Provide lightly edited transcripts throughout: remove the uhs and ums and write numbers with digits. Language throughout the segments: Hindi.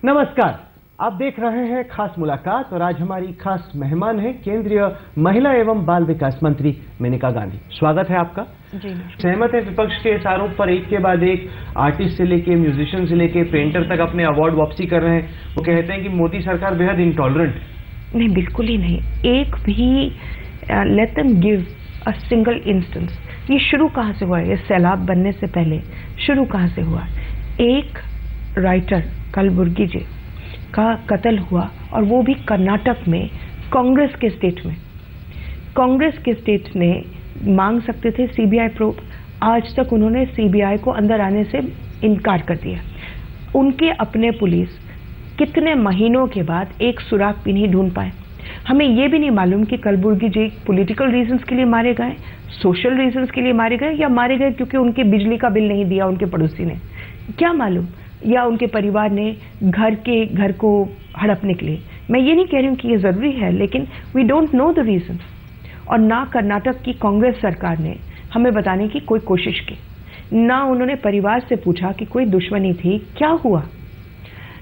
नमस्कार, आप देख रहे हैं खास मुलाकात और आज हमारी खास मेहमान है केंद्रीय महिला एवं बाल विकास मंत्री मेनका गांधी। स्वागत है आपका। जी। सहमत है विपक्ष के इस आरोप पर एक के बाद एक आर्टिस्ट से लेके म्यूजिशियन से लेके पेंटर तक अपने अवार्ड वापसी कर रहे हैं। वो कहते हैं कि मोदी सरकार बेहद इंटॉलरेंट। नहीं, बिल्कुल ही नहीं। एक भी let them give a single instance. ये शुरू कहाँ से हुआ है? ये सैलाब बनने से पहले शुरू कहाँ से हुआ? एक राइटर कलबुर्गी जी का कत्ल हुआ और वो भी कर्नाटक में, कांग्रेस के स्टेट में। कांग्रेस के स्टेट ने मांग सकते थे सीबीआई प्रोब, आज तक उन्होंने सीबीआई को अंदर आने से इनकार कर दिया। उनके अपने पुलिस कितने महीनों के बाद एक सुराग भी नहीं ढूंढ पाए। हमें ये भी नहीं मालूम कि कलबुर्गी जी पॉलिटिकल रीजंस के लिए मारे गए, सोशल रीजंस के लिए मारे गए, या मारे गए क्योंकि उनके बिजली का बिल नहीं दिया उनके पड़ोसी ने, क्या मालूम, या उनके परिवार ने घर को हड़पने के लिए। मैं ये नहीं कह रही हूँ कि ये ज़रूरी है, लेकिन we don't know the reasons. और ना कर्नाटक की कांग्रेस सरकार ने हमें बताने की कोई कोशिश की, ना उन्होंने परिवार से पूछा कि कोई दुश्मनी थी, क्या हुआ।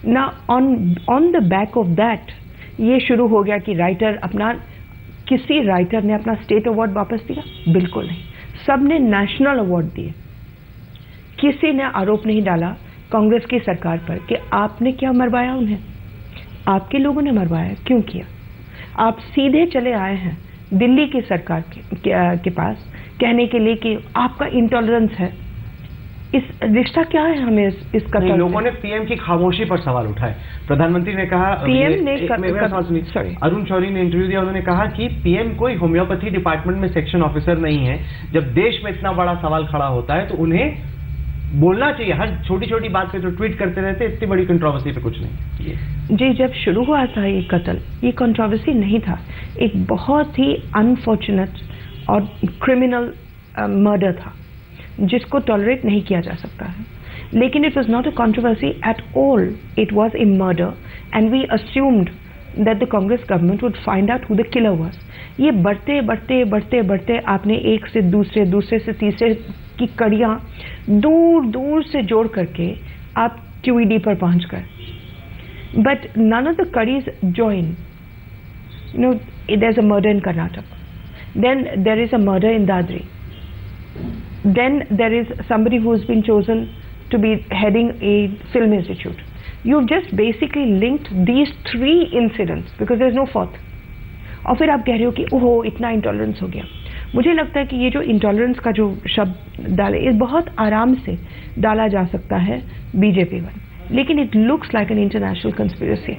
ना on the back of that ये शुरू हो गया कि किसी राइटर ने अपना स्टेट अवार्ड वापस दिया? बिल्कुल नहीं। सब ने नेशनल अवार्ड दिए। किसी ने आरोप नहीं डाला कांग्रेस की सरकार पर कि आपने क्या मरवाया उन्हें, आपके लोगों ने मरवाया, क्यों किया। आप सीधे चले आए हैं दिल्ली की सरकार के पास कहने के लिए कि आपका इंटॉलरेंस है। इस रिश्ता क्या है हमें इसका? लोगों ने पीएम की खामोशी पर सवाल उठाए। प्रधानमंत्री ने कहा, पीएम ने अरुण शौरी ने इंटरव्यू दिया, उन्होंने कहा कि पीएम कोई होम्योपैथी डिपार्टमेंट में सेक्शन ऑफिसर नहीं है। जब देश में इतना बड़ा सवाल खड़ा होता है तो उन्हें बोलना चाहिए। हर छोटी छोटी बात पे तो ट्वीट करते रहते, इतनी बड़ी कंट्रोवर्सी पे कुछ नहीं। जी, जब शुरू हुआ था ये कत्ल, ये कंट्रोवर्सी नहीं था, एक बहुत ही अनफॉर्चुनेट और क्रिमिनल मर्डर था जिसको टॉलरेट नहीं किया जा सकता है। लेकिन it was not a controversy at all, it was a murder and we assumed that the Congress government would find out who the killer was. ये बढ़ते बढ़ते बढ़ते बढ़ते आपने एक से दूसरे, दूसरे से तीसरे की कड़ियाँ दूर दूर से जोड़ करके आप क्यूईडी पर पहुंच गए। बट नन ऑफ द कड़ीज join. You know, there is a murder in Karnataka, then there is a murder in Dadri, then there is somebody who has been chosen to be heading a film institute. You've just basically linked these three incidents because there's no fourth. और फिर आप कह रहे हो कि ओहो इतना इंटॉलरेंस हो गया। मुझे लगता है कि ये जो इंटॉलरेंस का जो शब्द डाले, ये बहुत आराम से डाला जा सकता है बीजेपी पर, लेकिन it looks like an international conspiracy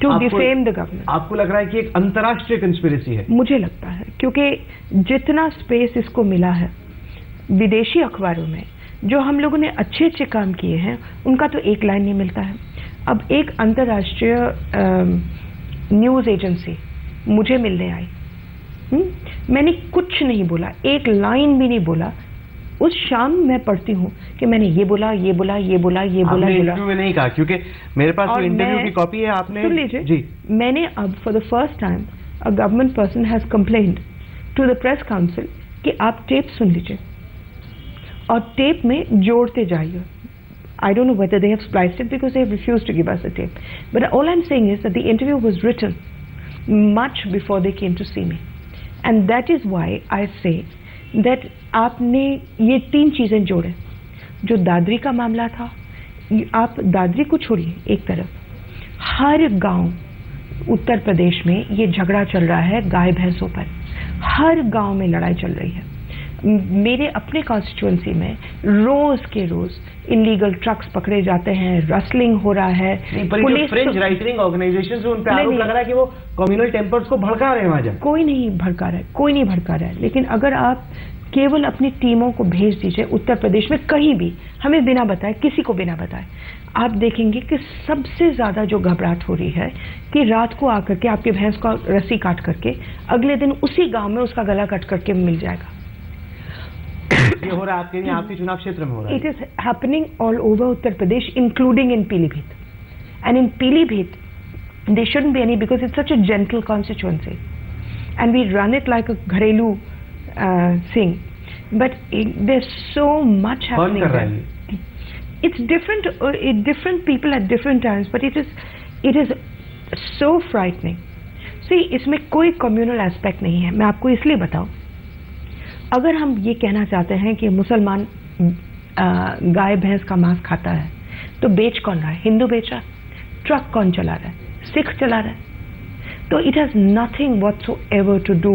to defame the government. आपको लग रहा है कि एक अंतर्राष्ट्रीय कंस्पिरेसी है? मुझे लगता है, क्योंकि जितना स्पेस इसको मिला है विदेशी अखबारों में, जो हम लोगों ने अच्छे अच्छे काम किए हैं, उनका तो एक लाइन नहीं मिलता है। अब एक अंतर्राष्ट्रीय न्यूज़ एजेंसी मुझे मिलने आई, मैंने कुछ नहीं बोला, एक लाइन भी नहीं बोला। उस शाम मैं पढ़ती हूँ कि मैंने ये बोला, ये बोला, ये बोला, ये बोला। इंटरव्यू में नहीं कहा, क्योंकि मेरे पास इंटरव्यू की कॉपी है। आपने सुन लीजिए जी। मैंने अब for the first time a government person has complained to the press council कि आप टेप सुन लीजिए और टेप में जोड़ते जाइए। I don't know whether they have spliced it because they have refused to give us a tape. But all I'm saying is that the interview was written much before they came to see me. And that is why I say that आपने ये तीन चीज़ें जोड़े। जो दादरी का मामला था, आप दादरी को छोड़िए एक तरफ, हर गांव उत्तर प्रदेश में ये झगड़ा चल रहा है गाय भैंसों पर। हर गांव में लड़ाई चल रही है। मेरे अपने कॉन्स्टिट्यूएंसी में रोज के रोज इलीगल ट्रक्स पकड़े जाते हैं, रसलिंग हो रहा है। पुलिस फ्रेंच राइटिंग ऑर्गेनाइजेशन से उन पे आरोप लग रहा है कि वो कम्युनल टेम्पर्स को भड़का रहे हैं वहां जाकर। कोई नहीं भड़का रहा है, कोई नहीं भड़का रहा है। लेकिन अगर आप केवल अपनी टीमों को भेज दीजिए उत्तर प्रदेश में कहीं भी, हमें बिना बताए, किसी को बिना बताए, आप देखेंगे कि सबसे ज्यादा जो घबराहट हो रही है कि रात को आकर के आपके भैंस का रस्सी काट करके अगले दिन उसी गांव में उसका गला कट करके मिल जाएगा। ये हो रहा है आपके आपके चुनाव क्षेत्र में हो रहा है। It is happening all over Uttar Pradesh, including in Pilibhit. And in Pilibhit they shouldn't be any because it's such a gentle constituency and we run it like a घरेलू thing, but there so much happening. It's different people at different times, but it is so frightening. See, इसमें कोई communal aspect नहीं है. मैं आपको इसलिए बताऊं, अगर हम ये कहना चाहते हैं कि मुसलमान गाय भैंस का मांस खाता है, तो बेच कौन रहा है? हिंदू बेच रहा है. ट्रक कौन चला रहा है? सिख चला रहा है. तो it has nothing whatsoever to do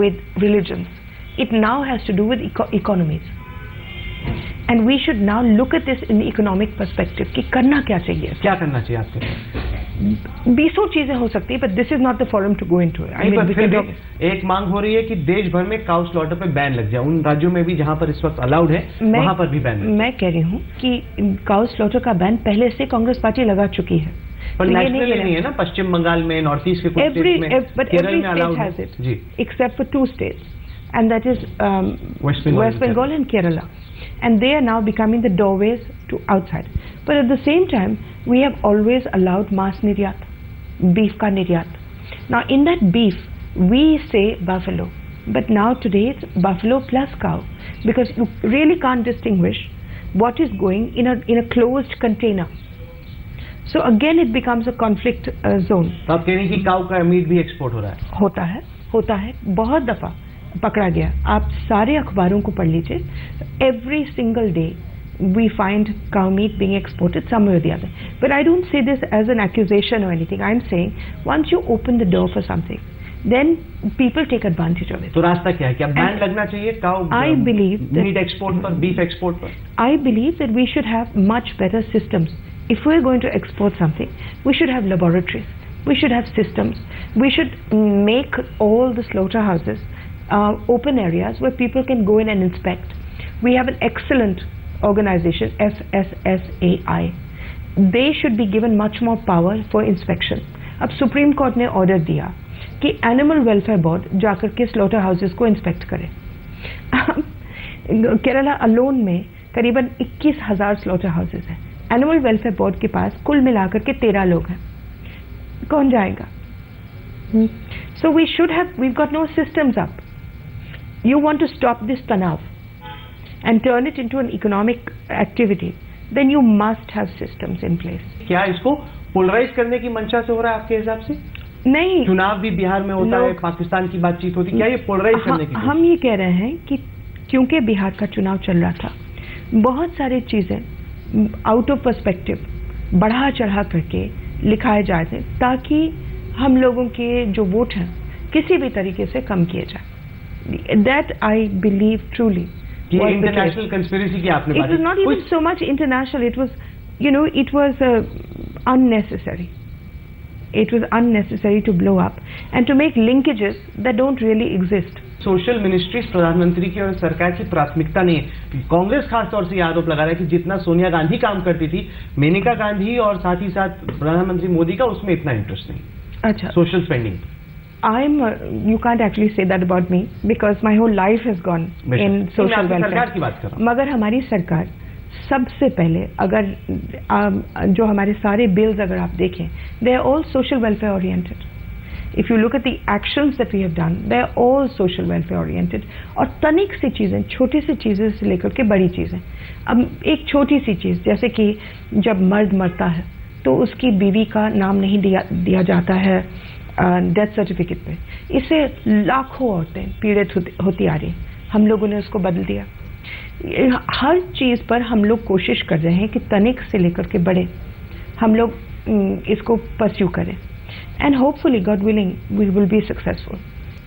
with religions. It now has to do with economies. And we should now look at this in economic perspective कि करना क्या चाहिए. क्या करना चाहिए आपके? बीसों चीजें हो सकती है, but this is not the forum to go into it. I mean, फिर भी एक मांग हो रही है कि देश भर में काउ स्लॉटर पे बैन लग जाए. उन राज्यों में भी जहां पर इस वक्त अलाउड है वहां पर भी बैन. मैं कह रही हूँ कि काउ स्लॉटर का बैन पहले से कांग्रेस पार्टी लगा चुकी है. पर नेशनली नहीं है ना. पश्चिम बंगाल में, नॉर्थ ईस्ट के कुछ स्टेट में, केरल में अलाउड है जी, except for 2 states, and that is West Bengal and Kerala. And they are now becoming the doorways to outside. But at the same time, we have always allowed mass niryat, beef ka niryat. Now in that beef, we say buffalo, but now today it's buffalo plus cow, because you really can't distinguish what is going in a closed container. So again it becomes a conflict zone. तो आप कह रही हैं कि काऊ का मीट भी एक्सपोर्ट हो रहा है? होता है, बहुत दफा पकड़ा गया. आप सारे अखबारों को पढ़ लीजिए. Every single day we find cow meat being exported some way or the other. But I don't say this as an accusation or anything. I'm saying once you open the door for something, then people take advantage of it. तो रास्ता क्या है? क्या बैन लगना चाहिए काऊ मीट एक्सपोर्ट पर, बीफ एक्सपोर्ट पर? I believe that we should have much better systems. If we're going to export something, we should have laboratories. We should have systems. We should make all the slaughterhouses open areas where people can go in and inspect. We have an excellent organization, FSSAI. They should be given much more power for inspection. अब सुप्रीम कोर्ट ने ऑर्डर दिया कि एनिमल वेलफेयर बोर्ड जाकर के स्लॉटर हाउसेस को इंस्पेक्ट करे. केरला अलोन में करीबन 21,000 स्लॉटर हाउसेस हैं. एनिमल वेलफेयर बोर्ड के पास कुल मिलाकर के 13 लोग हैं. कौन जाएगा? So we've got no systems up. You want to stop this tanav and turn it into an economic activity, then you must have systems in place. क्या इसको पोलराइज करने की मंशा से हो रहा है आपके हिसाब से? नहीं. चुनाव भी बिहार में होता है, पाकिस्तान की बातचीत होती है, क्या ये पोलराइज करने की? हम ये कह रहे हैं कि क्योंकि बिहार का चुनाव चल रहा था, बहुत सारी चीजें आउट ऑफ पर्सपेक्टिव बढ़ा चढ़ा करके लिखाए जाते ताकि हम लोगों के जो वोट हैं किसी भी तरीके से कम किए जाए. That I believe truly. International conspiracy की आपने बात. It was not even so much international. It was, it was unnecessary. It was unnecessary to blow up and to make linkages that don't really exist. Social ministries प्रधानमंत्री की और सरकार की प्राथमिकता नहीं है. कांग्रेस खास तौर से आरोप लगा रहा है कि जितना सोनिया गांधी काम करती थी, मेनका गांधी और साथ ही साथ प्रधानमंत्री मोदी का उसमें इतना इंटरेस्ट नहीं. अच्छा. Social spending. You can't actually say that about me because my whole life has gone in social welfare. सरकार की बात कर रहा हूं. मगर हमारी सरकार सबसे पहले, अगर जो हमारे सारे bills अगर आप देखें, they are all social welfare oriented. If you look at the actions that we have done, they are all social welfare oriented. और तनिक सी चीजें, छोटी सी चीजें से लेकर के बड़ी चीजें. अब एक छोटी सी चीज जैसे कि जब मर्द मरता है तो उसकी बीवी का नाम नहीं दिया जाता है डेथ सर्टिफिकेट पे. इससे लाखों औरतें पीड़ित होती आ रही. हम लोगों ने उसको बदल दिया. हर चीज पर हम लोग कोशिश कर रहे हैं कि तनिक से लेकर के बड़े हम लोग इसको परस्यू करें. And hopefully God willing we will be successful.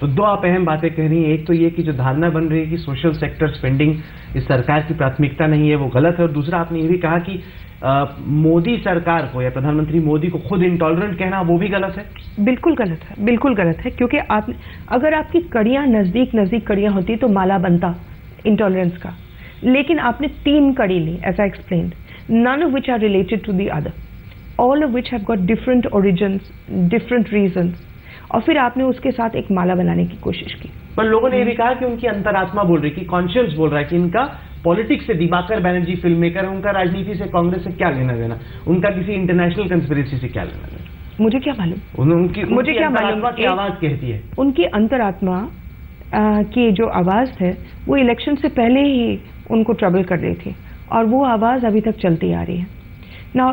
तो दो आप अहम बातें कह रही हैं. एक तो ये कि जो धारणा बन रही है कि सोशल सेक्टर स्पेंडिंग इस सरकार की प्राथमिकता नहीं है, वो गलत है. और दूसरा आपने ये भी कहा कि मोदी सरकार को या प्रधानमंत्री मोदी को खुद इंटॉलरेंट कहना वो भी गलत है. बिल्कुल गलत है, बिल्कुल गलत है. क्योंकि अगर आपकी कड़ियां नजदीक कड़ियां होती तो माला बनता इंटॉलरेंस का. लेकिन आपने 3 कड़ी ली, as I explained, none of which are related to the other, all of which have got different origins, different reasons. और फिर आपने उसके साथ एक माला बनाने की कोशिश की. पर लोगों ने ये भी कहा कि उनकी अंतरात्मा बोल रही, कि कॉन्शियस बोल रहा है कि इनका पॉलिटिक्स से, दिवाकर बैनर्जी फिल्म मेकर है, उनका राजनीति से, कांग्रेस से क्या लेना देना, उनका किसी इंटरनेशनल कंस्पिरेसी से क्या लेना देना. मुझे क्या मालूम. मुझे क्या मालूम की आवाज कहती है. उनकी अंतरात्मा की जो आवाज है वो इलेक्शन से पहले ही उनको ट्रबल कर रही थी. और वो आवाज़ अभी तक चलती आ रही है. Now,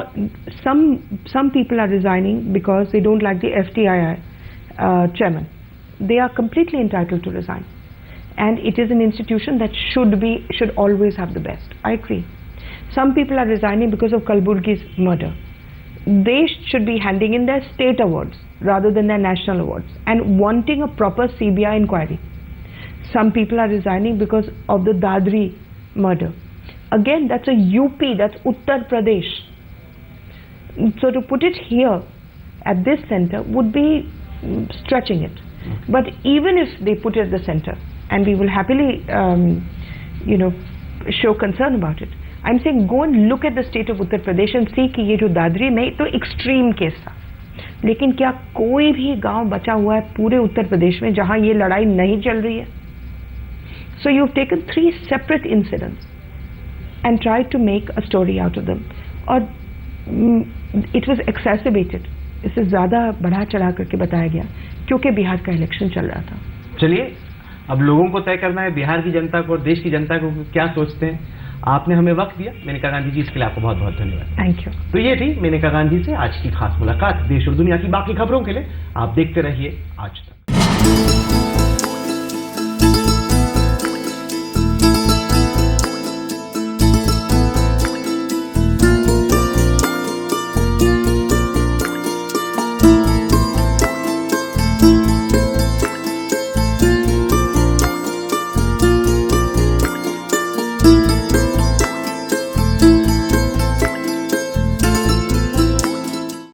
some people are resigning because they don't like the FTII chairman. They are completely entitled to resign, and it is an institution that should always have the best. I agree. Some people are resigning because of Kalburgi's murder. They should be handing in their state awards rather than their national awards and wanting a proper CBI inquiry. Some people are resigning because of the Dadri murder. Again, that's a UP, that's Uttar Pradesh. So to put it here at this center would be stretching it. But even if they put it at the center, and we will happily show concern about it, I'm saying go and look at the state of Uttar Pradesh and see कि ये जो दादरी में तो एक्सट्रीम केस था, लेकिन क्या कोई भी गांव बचा हुआ है पूरे उत्तर प्रदेश में जहां ये लड़ाई नहीं चल रही है? So you've taken 3 separate incidents and tried to make a story out of them. और it was exacerbated. इसे ज़्यादा बढ़ा चढ़ा करके बताया गया क्योंकि बिहार का इलेक्शन चल रहा था. चलिए, अब लोगों को तय करना है बिहार की जनता को और देश की जनता को क्या सोचते हैं. आपने हमें वक्त दिया मेनका गांधी जी, इसके लिए आपको बहुत बहुत धन्यवाद. Thank you. तो ये थी मेनका गांधी से आज की खास मुलाकात. देश और दुनिया की बाकी खबरों के लिए आप देखते रहिए आज तक.